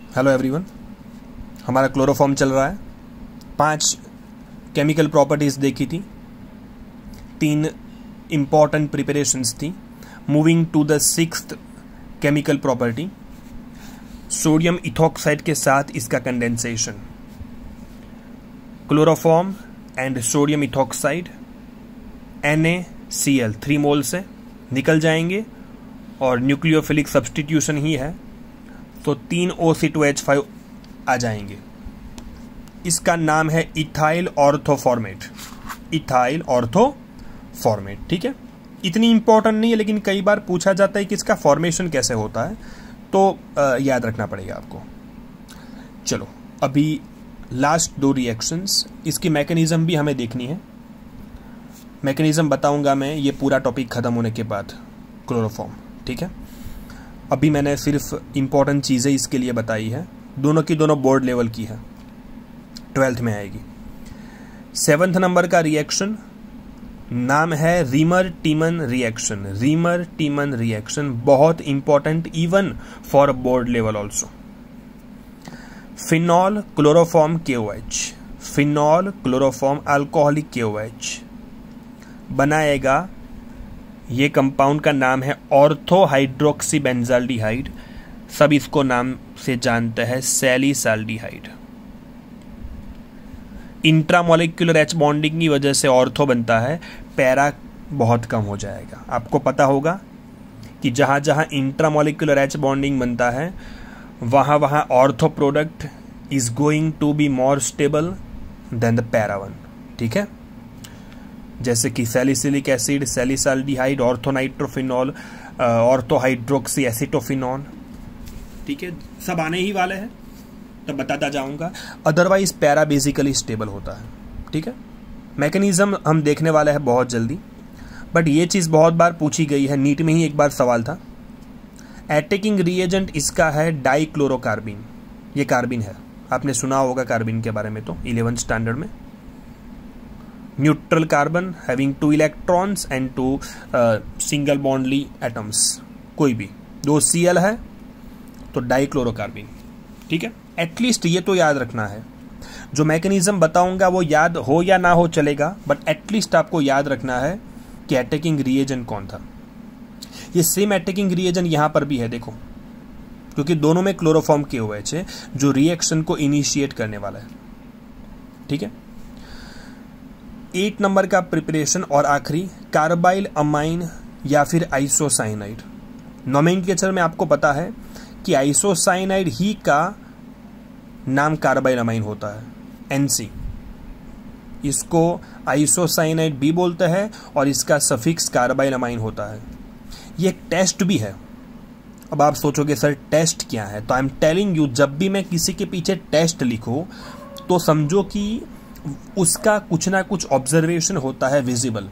Hello everyone, हमारा chloroform चल रहा है। 5 केमिकल प्रॉपर्टीज़ देखी थी, 3 इम्पॉर्टेंट प्रिपरेशंस थी। Moving to the 6th chemical property, sodium ethoxide के साथ इसका condensation. Chloroform and sodium ethoxide NaCl 3 mole से निकल जाएंगे और न्यूक्लियोफिलिक सब्स्टिट्यूशन ही है, तो 3 OC2H5 आ जाएंगे। इसका नाम है इथाइल ऑर्थोफॉर्मेट। इथाइल ऑर्थोफॉर्मेट, ठीक है। इतनी इंपॉर्टेंट नहीं है, लेकिन कई बार पूछा जाता है कि इसका फॉर्मेशन कैसे होता है, तो याद रखना पड़ेगा आपको। चलो, अभी लास्ट 2 रिएक्शंस, इसकी मैकेनिज्म भी हमें देखनी है। मैकेनिज्म बताऊंगा मैं ये पूरा टॉपिक खत्म होने के बाद, क्लोरोफॉर्म, ठीक है। अभी मैंने सिर्फ इम्पॉर्टेंट चीज़ें इसके लिए बताई है। दोनों की दोनों बोर्ड लेवल की है, 12th में आएगी। 7th नंबर का रिएक्शन नाम है रीमर टीमन रिएक्शन। रीमर टीमन रिएक्शन बहुत important even for board level also. Phenol chloroform KOH, phenol chloroform alcoholic KOH बनाएगा। ये कंपाउंड का नाम है ऑर्थो हाइड्रोक्सी बेंजाल्डिहाइड। सब इसको नाम से जानते हैं सैलिसाल्डिहाइड। इंट्रामोलिक्यूलर H बॉन्डिंग की वजह से ऑर्थो बनता है, पैरा बहुत कम हो जाएगा। आपको पता होगा कि जहां जहां इंट्रामोलिक्यूलर H बॉन्डिंग बनता है वहां वहां ortho product is going to be more stable than the para one, ठीक है। जैसे कि salicylic acid, salicylaldehyde, orthonitrophenol, orthohydroxy acetophenone, ठीक है। सब आने ही वाले हैं, तब बताता जाऊंगा। अदरवाइज पैरा बेसिकली स्टेबल होता है, ठीक है। मैकेनिज्म हम देखने वाले हैं बहुत जल्दी, बट ये चीज़ बहुत बार पूछी गई है, नीट में ही एक बार सवाल था। अटैकिंग रिएजेंट इसका है डाइक्लोरोकार्बिन। ये कार्बिन है, आपने सुना होगा कार्बिन के बारे में तो 11th स्टैंडर्ड में। Neutral carbon having 2 electrons and 2 single bonded atoms, कोई भी 2 Cl है तो डाइक्लोरोकार्बिन, ठीक है। एटलीस्ट ये तो याद रखना है। जो मैकेनिज्म बताऊंगा वो याद हो या ना हो चलेगा, बट एटलीस्ट आपको याद रखना है कि अटैकिंग रिएजेंट कौन था। ये सेम अटैकिंग रिएजेंट यहां पर भी है, देखो, क्योंकि दोनों में क्लोरोफॉर्म KOH है जो रिएक्शन को इनिशिएट करने वाला है, ठीक है। 8 नंबर का प्रिपरेशन और आखिरी कार्बाइल अमाइन या फिर आइसोसाइनाइड। नोमेनक्लेचर में आपको पता है कि आइसोसाइनाइड ही का नाम कार्बाइल अमाइन होता है, NC। इसको आइसोसाइनाइड भी बोलते हैं और इसका सफिक्स कार्बाइल अमाइन होता है। ये एक टेस्ट भी है। अब आप सोचोगे सर टेस्ट क्या है, तो आई एम टेलिंग यू, जब भी मैं किसी के पीछे टेस्ट लिखूं तो समझो कि उसका कुछ ना कुछ ऑब्जर्वेशन होता है विजिबल।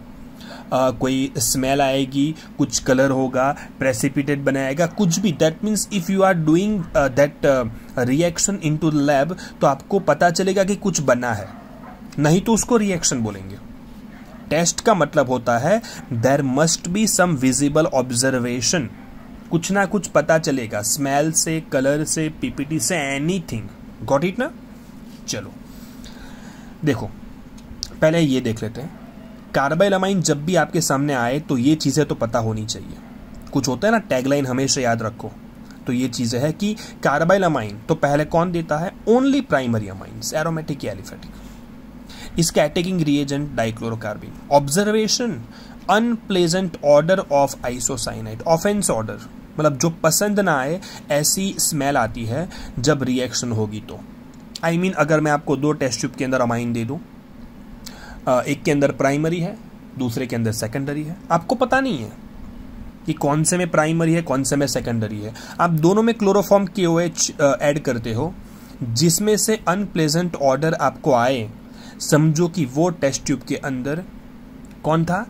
कोई स्मेल आएगी, कुछ कलर होगा, प्रेसिपिटेट बनाएगा, कुछ भी। That means if you are doing that reaction into the lab, तो आपको पता चलेगा कि कुछ बना है, नहीं तो उसको रिएक्शन बोलेंगे। टेस्ट का मतलब होता है there must be some visible observation, कुछ ना कुछ पता चलेगा, स्मेल से, कलर से, पीपीटी से, एनीथिंग। गॉट इट ना। चलो देखो, पहले ये देख लेते हैं। कार्बाइल अमाइन जब भी आपके सामने आए तो ये चीज़ें तो पता होनी चाहिए। कुछ होता है ना, टैगलाइन हमेशा याद रखो, तो ये चीज़ें है कि कार्बाइल अमाइन तो पहले कौन देता है? ओनली प्राइमरी अमाइंस, एरोमेटिक या एलिफेटिक। इसका attacking reagent dichlorocarbene. Observation unpleasant order of isocyanide, offence order, मतलब जो पसंद ना आए ऐसी स्मेल आती है जब रिएक्शन होगी तो। आई मीन अगर मैं आपको 2 टेस्ट ट्यूब के अंदर अमाइन दे दूं, एक के अंदर प्राइमरी है, दूसरे के अंदर सेकेंडरी है, आपको पता नहीं है कि कौन से में प्राइमरी है, कौन से में सेकेंडरी है। आप दोनों में क्लोरोफॉर्म KOH ऐड करते हो, जिसमें से अनप्लेजेंट ऑर्डर आपको आए, समझो कि वो टेस्ट ट्यूब के अंदर कौन था?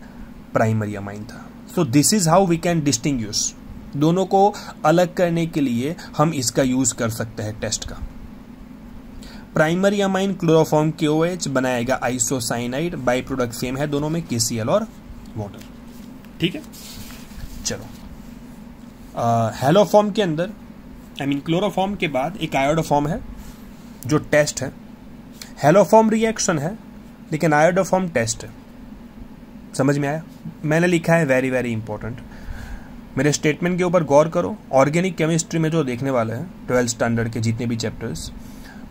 प्राइमरी अमाइन था। So this is how we can distinguish. दोनों को अलग करने के लिए हम इसका यूज कर सकते हैं टेस्ट का। प्राइमरी अमाइन क्लोरोफॉर्म KOH बनाएगा आइसोसाइनाइड, बाई प्रोडक्ट सेम है दोनों में, KCl और वाटर, ठीक है। चलो, हैलोफॉर्म के अंदर क्लोरोफॉर्म के बाद एक आयोडोफॉर्म है जो टेस्ट है, हेलोफॉर्म रिएक्शन है लेकिन आयोडोफॉर्म टेस्ट है। समझ में आया? मैंने लिखा है वेरी वेरी इंपॉर्टेंट। मेरे स्टेटमेंट के ऊपर गौर करो। ऑर्गेनिक केमिस्ट्री में जो देखने वाले हैं 12th स्टैंडर्ड के जितने भी चैप्टर्स,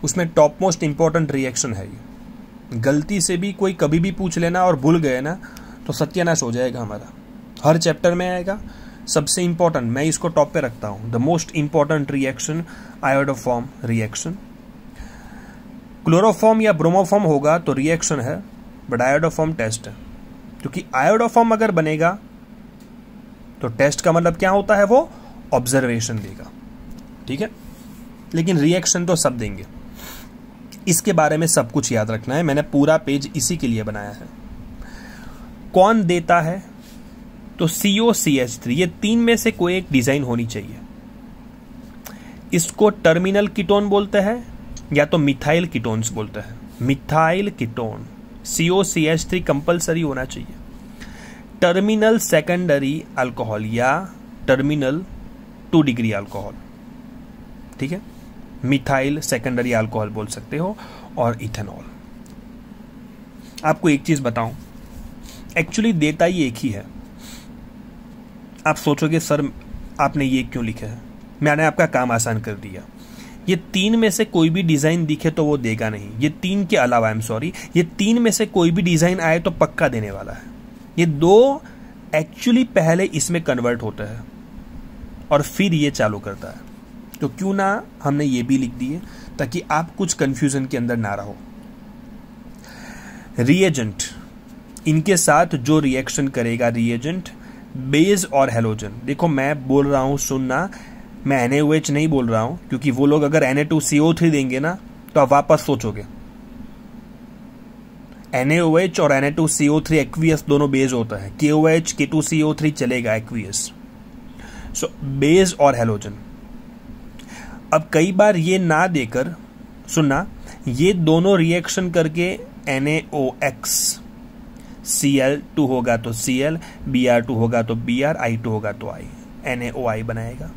उसमें टॉप मोस्ट इंपॉर्टेंट रिएक्शन है ये। गलती से भी कोई कभी भी पूछ लेना और भूल गए ना तो सत्यानाश हो जाएगा हमारा। हर चैप्टर में आएगा। सबसे इंपॉर्टेंट मैं इसको टॉप पे रखता हूं, the most important reaction iodoform reaction. Chloroform या ब्रोमोफॉर्म होगा तो रिएक्शन है, बट आयोडोफॉर्म टेस्ट है। क्योंकि आयोडोफॉर्म अगर बनेगा तो टेस्ट का मतलब क्या होता है, वो ऑब्जर्वेशन देगा। ठीक है, लेकिन रिएक्शन तो सब देंगे। इसके बारे में सब कुछ याद रखना है। मैंने पूरा पेज इसी के लिए बनाया है। कौन देता है? तो COCH3। ये तीन में से कोई एक डिजाइन होनी चाहिए। इसको टर्मिनल कीटोन बोलते हैं या तो मिथाइल कीटोन्स बोलते हैं। मिथाइल कीटोन COCH3 कंपलसरी होना चाहिए। टर्मिनल सेकेंडरी अल्कोहल या टर्मिनल 2 डिग्री अल्कोहल। ठीक है, मिथाइल सेकेंडरी अल्कोहल बोल सकते हो। और इथेनॉल। आपको एक चीज बताऊं, एक्चुअली देता ही एक ही है। आप सोचोगे सर आपने ये क्यों लिखा है? मैंने आपका काम आसान कर दिया। ये तीन में से कोई भी डिजाइन दिखे तो वो देगा नहीं। ये तीन के अलावा ये तीन में से कोई भी डिजाइन आए तो पक्का देने वाला है। ये दो एक्चुअली पहले इसमें कन्वर्ट होता है और फिर ये चालू करता है। तो क्यों ना हमने ये भी लिख दिए ताकि आप कुछ कंफ्यूजन के अंदर ना रहो। रिएजेंट, इनके साथ जो रिएक्शन करेगा रिएजेंट, बेस और हेलोजन। देखो मैं बोल रहा हूं, सुनना, मैं NaOH नहीं बोल रहा हूं, क्योंकि वो लोग अगर Na2CO3 देंगे ना तो आप वापस सोचोगे। NaOH और Na2CO3 एक्वियस दोनों बेस होता है। KOH K2CO3 चलेगा एक्वियस। सो बेस और हेलोजन। अब कई बार ये ना देकर, सुनना, ये दोनों रिएक्शन करके NaOX Cl2 होगा तो Cl, Br2 होगा तो Br, I2 होगा तो I, NaOI बनाएगा।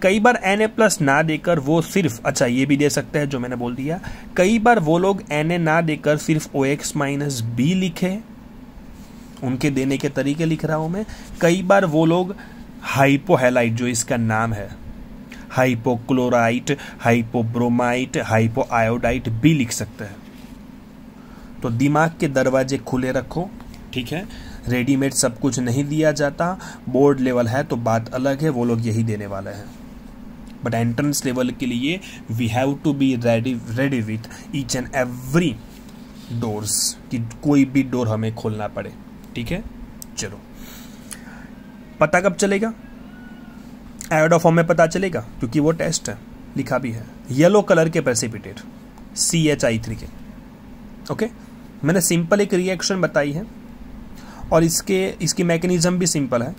कई बार Na+ ना देकर वो सिर्फ, अच्छा ये भी दे सकते हैं जो मैंने बोल दिया। कई बार वो लोग Na ना देकर सिर्फ OX- B लिखे, उनके देने के तरीके लिख रहा हूं मैं। कई बार वो लोग हाइपोहैलाइड, जो इसका नाम है, हाइपोक्लोराइट, हाइपोब्रोमाइट, हाइपोआयोडाइट भी लिख सकते हैं। तो दिमाग के दरवाजे खुले रखो। ठीक है, रेडीमेड सब कुछ नहीं दिया जाता। बोर्ड लेवल है तो बात अलग है, वो लोग यही देने वाले हैं। बट एंट्रेंस लेवल के लिए we have to be ready with each and every doors, कि कोई भी डोर हमें खोलना पड़े। ठीक है, चलो। पता कब चलेगा? आयोडोफॉर्म में पता चलेगा, क्योंकि वो टेस्ट है, लिखा भी है। येलो कलर के प्रेसिपिटेट CHI3 के। ओके, मैंने सिंपल एक रिएक्शन बताई है और इसकी मैकेनिज्म भी सिंपल है।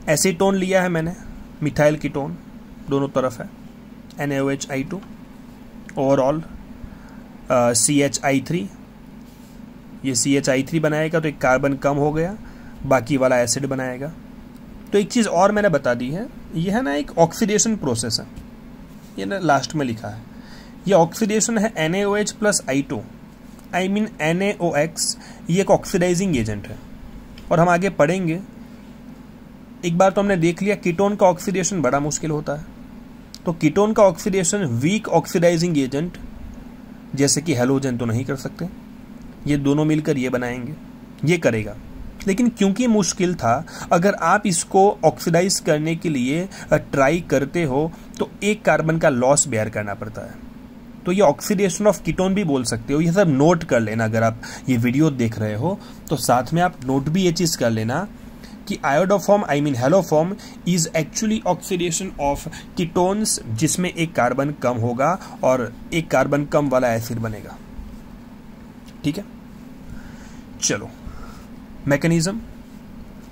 एसीटोन लिया है मैंने, मिथाइल कीटोन दोनों तरफ है, NaOH I2, ओवरऑल CHI3। ये CHI3 बनाएगा तो एक कार्बन कम हो गया, बाकी वाला एसिड बनाएगा। तो एक चीज़ और मैंने बता दी है, ये है ना एक ऑक्सीडेशन प्रोसेस है, ये ना लास्ट में लिखा है। ये ऑक्सीडेशन है NaOH + I2, I mean NaOX। ये एक ऑक्सीडाइजिंग एजेंट है और हम आगे पढ़ेंगे। एक बार तो हमने देख लिया कीटोन का ऑक्सीडेशन बड़ा मुश्किल होता है। तो कीटोन का ऑक्सीडेशन वीक ऑक्सीडाइजिंग एजेंट जैसे कि हेलोजन तो नहीं कर सकते, ये दोनों मिलकर ये बनाएंगे, ये करेगा। लेकिन क्योंकि मुश्किल था, अगर आप इसको ऑक्सीडाइज करने के लिए ट्राई करते हो तो एक कार्बन का लॉस बेयर करना पड़ता है। तो ये ऑक्सीडेशन ऑफ कीटोन भी बोल सकते हो। ये सब नोट कर लेना, अगर आप ये वीडियो देख रहे हो तो साथ में आप नोट भी ये चीज़ कर लेना कि iodoform, I mean haloform, is actually oxidation of ketones, जिसमें एक कार्बन कम होगा और एक कार्बन कम वाला एसिड बनेगा। ठीक है, चलो। मैकेनिज्म,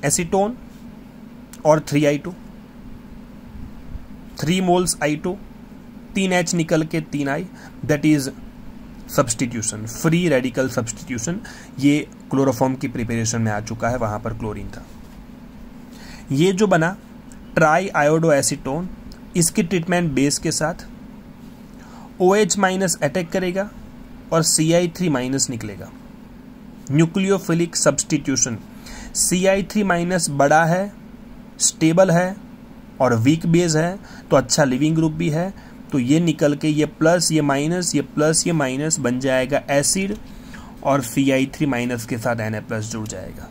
एसीटोन और 3I2, 3 मोल्स I2, 3H निकल के 3I, that is substitution, free radical substitution. ये क्लोरोफॉर्म की प्रिपरेशन में आ चुका है, वहां पर क्लोरीन था। ये जो बना ट्राई आयोडो एसीटोन इसकी ट्रीटमेंट बेस के साथ OH माइनस अटैक करेगा और Ci3 माइनस निकलेगा। न्यूक्लियोफिलिक सब्स्टिट्यूशन, Ci3 माइनस बड़ा है, स्टेबल है और वीक बेस है, तो अच्छा लिविंग ग्रुप भी है, तो ये निकल के ये प्लस ये माइनस, ये प्लस ये माइनस बन जाएगा एसिड और Ci3 माइनस के साथ Na+ जुड़ जाएगा।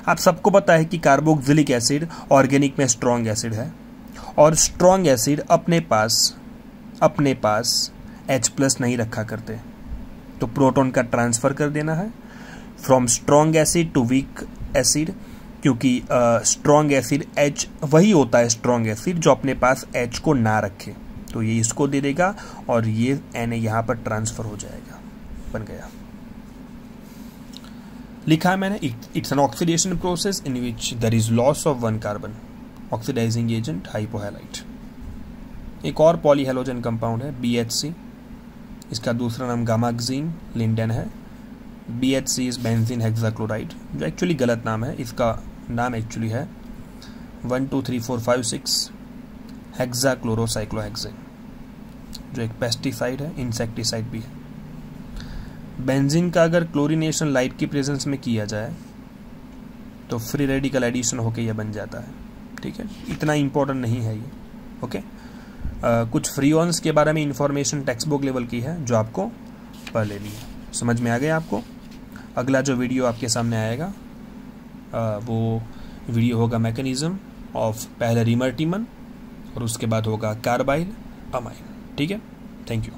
आप सबको पता है कि कार्बोक्सिलिक एसिड ऑर्गेनिक में स्ट्रॉन्ग एसिड है और स्ट्रॉन्ग एसिड अपने पास H+ नहीं रखा करते, तो प्रोटॉन का ट्रांसफर कर देना है from strong acid to weak acid, क्योंकि स्ट्रॉन्ग एसिड H वही होता है स्ट्रॉन्ग एसिड जो अपने पास H को ना रखे, तो ये इसको दे देगा और ये Na यहाँ पर ट्रांसफर हो जाएगा, बन गया। लिखा है मैंने, it's an oxidation process in which there is loss of 1 carbon, oxidising agent hypohalite. एक और पॉलीहेलोजन कंपाउंड है BHC, इसका दूसरा नाम गामाक्सीन लिंडेन है। BHC इज बेंजीन हेक्साक्लोराइड, जो एक्चुअली गलत नाम है, इसका नाम एक्चुअली है 1 2 3 4 5 6 हेक्साक्लोरोसाइक्लोहेक्सेन, जो एक पेस्टिसाइड है, इंसेक्टिसाइड भी है। बेंजीन का अगर क्लोरीनेशन लाइट की प्रेजेंस में किया जाए तो फ्री रेडिकल एडिशन होके यह बन जाता है, ठीक है, इतना इंपॉर्टेंट नहीं है ये, ओके। कुछ फ्रीऑन्स के बारे में इंफॉर्मेशन टेक्स्ट बुक लेवल की है जो आपको पढ़ लेनी है। समझ में आ गया आपको? अगला जो वीडियो आपके सामने आएगा वो वीडियो होगा मैकेनिज्म ऑफ पहले रिमर्टिमन और उसके बाद होगा कार्बाइल अमाइन, ठीक है। Thank you.